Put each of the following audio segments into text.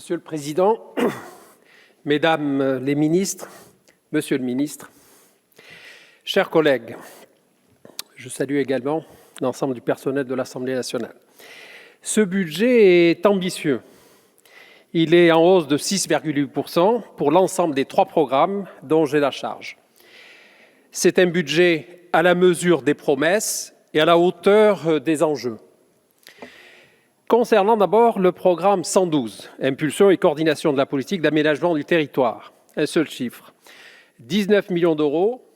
Monsieur le Président, Mesdames les ministres, Monsieur le ministre, chers collègues, je salue également l'ensemble du personnel de l'Assemblée nationale. Ce budget est ambitieux. Il est en hausse de 6,8% pour l'ensemble des 3 programmes dont j'ai la charge. C'est un budget à la mesure des promesses et à la hauteur des enjeux. Concernant d'abord le programme 112, Impulsion et coordination de la politique d'aménagement du territoire, un seul chiffre, 19 millions d'euros.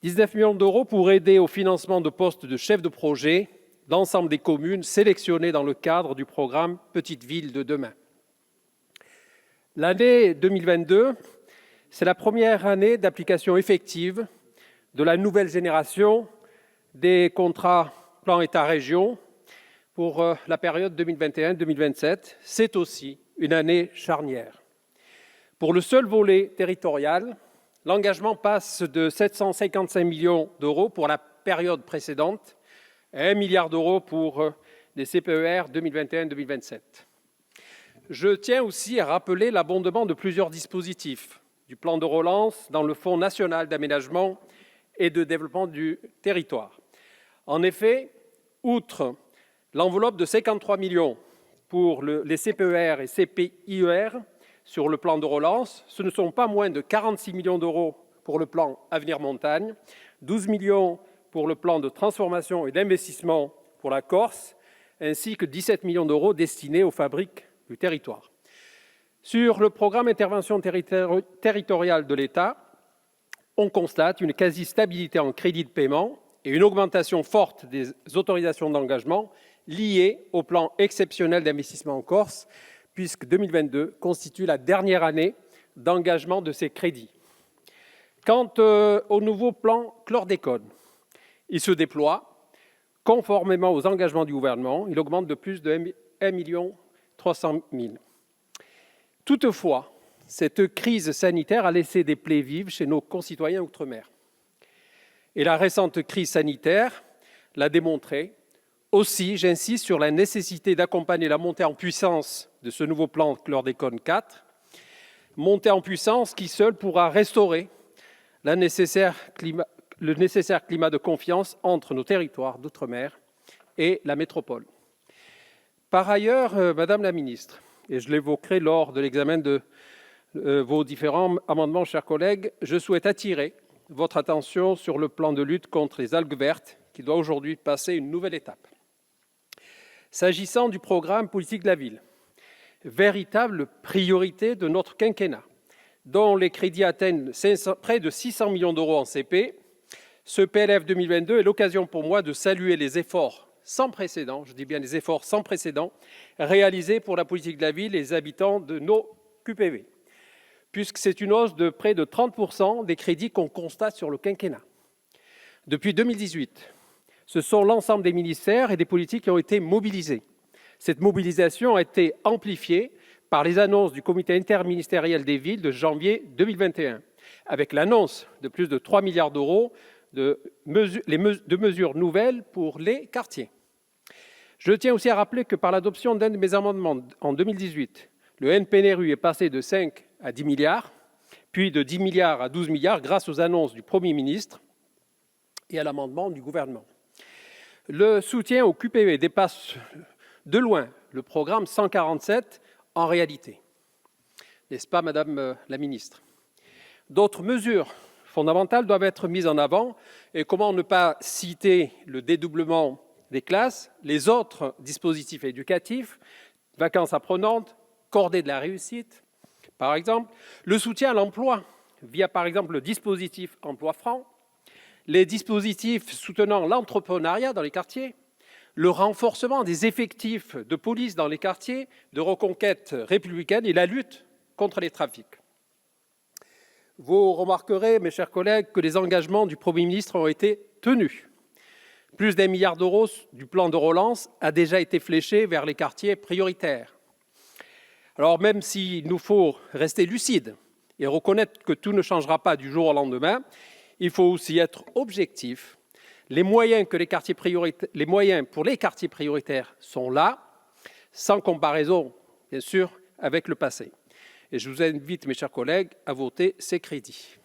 19 millions d'euros pour aider au financement de postes de chef de projet l'ensemble des communes sélectionnées dans le cadre du programme Petites Villes de demain. L'année 2022, c'est la première année d'application effective de la nouvelle génération des contrats plan État-région pour la période 2021-2027. C'est aussi une année charnière. Pour le seul volet territorial, l'engagement passe de 755 millions d'euros pour la période précédente à 1 milliard d'euros pour les CPER 2021-2027. Je tiens aussi à rappeler l'abondement de plusieurs dispositifs du plan de relance dans le Fonds national d'aménagement et de développement du territoire. En effet, outre l'enveloppe de 53 millions pour les CPER et CPIER sur le plan de relance, ce ne sont pas moins de 46 millions d'euros pour le plan Avenir Montagne, 12 millions pour le plan de transformation et d'investissement pour la Corse, ainsi que 17 millions d'euros destinés aux fabriques du territoire. Sur le programme Intervention territoriale de l'État, on constate une quasi-stabilité en crédit de paiement et une augmentation forte des autorisations d'engagement liées au plan exceptionnel d'investissement en Corse, puisque 2022 constitue la dernière année d'engagement de ces crédits. Quant au nouveau plan chlordécone, il se déploie conformément aux engagements du gouvernement. Il augmente de plus de 1 300 000. Toutefois, cette crise sanitaire a laissé des plaies vives chez nos concitoyens outre-mer. Et la récente crise sanitaire l'a démontré. Aussi, j'insiste sur la nécessité d'accompagner la montée en puissance de ce nouveau plan chlordécone 4, montée en puissance qui seule pourra restaurer le nécessaire climat de confiance entre nos territoires d'outre-mer et la métropole. Par ailleurs, Madame la Ministre, et je l'évoquerai lors de l'examen de vos différents amendements, chers collègues, je souhaite attirer votre attention sur le plan de lutte contre les algues vertes qui doit aujourd'hui passer une nouvelle étape. S'agissant du programme politique de la ville, véritable priorité de notre quinquennat, dont les crédits atteignent près de 600 millions d'euros en CP, ce PLF 2022 est l'occasion pour moi de saluer les efforts sans précédent, je dis bien les efforts sans précédent, réalisés pour la politique de la ville et les habitants de nos QPV, puisque c'est une hausse de près de 30% des crédits qu'on constate sur le quinquennat. Depuis 2018, ce sont l'ensemble des ministères et des politiques qui ont été mobilisés. Cette mobilisation a été amplifiée par les annonces du comité interministériel des villes de janvier 2021, avec l'annonce de plus de 3 milliards d'euros de mesures nouvelles pour les quartiers. Je tiens aussi à rappeler que par l'adoption d'un de mes amendements en 2018, le NPNRU est passé de 5 à 10 milliards, puis de 10 milliards à 12 milliards grâce aux annonces du Premier ministre et à l'amendement du gouvernement. Le soutien au QPV dépasse de loin le programme 147 en réalité. N'est-ce pas, Madame la Ministre? D'autres mesures fondamentales doivent être mises en avant. Et comment ne pas citer le dédoublement des classes, les autres dispositifs éducatifs, vacances apprenantes, cordée de la réussite, par exemple, le soutien à l'emploi via, par exemple, le dispositif Emploi Franc, les dispositifs soutenant l'entrepreneuriat dans les quartiers, le renforcement des effectifs de police dans les quartiers, de reconquête républicaine et la lutte contre les trafics. Vous remarquerez, mes chers collègues, que les engagements du Premier ministre ont été tenus. Plus d'1 milliard d'euros du plan de relance a déjà été fléché vers les quartiers prioritaires. Alors même s'il nous faut rester lucide et reconnaître que tout ne changera pas du jour au lendemain, il faut aussi être objectif. Les moyens pour les quartiers prioritaires sont là, sans comparaison, bien sûr, avec le passé. Et je vous invite, mes chers collègues, à voter ces crédits.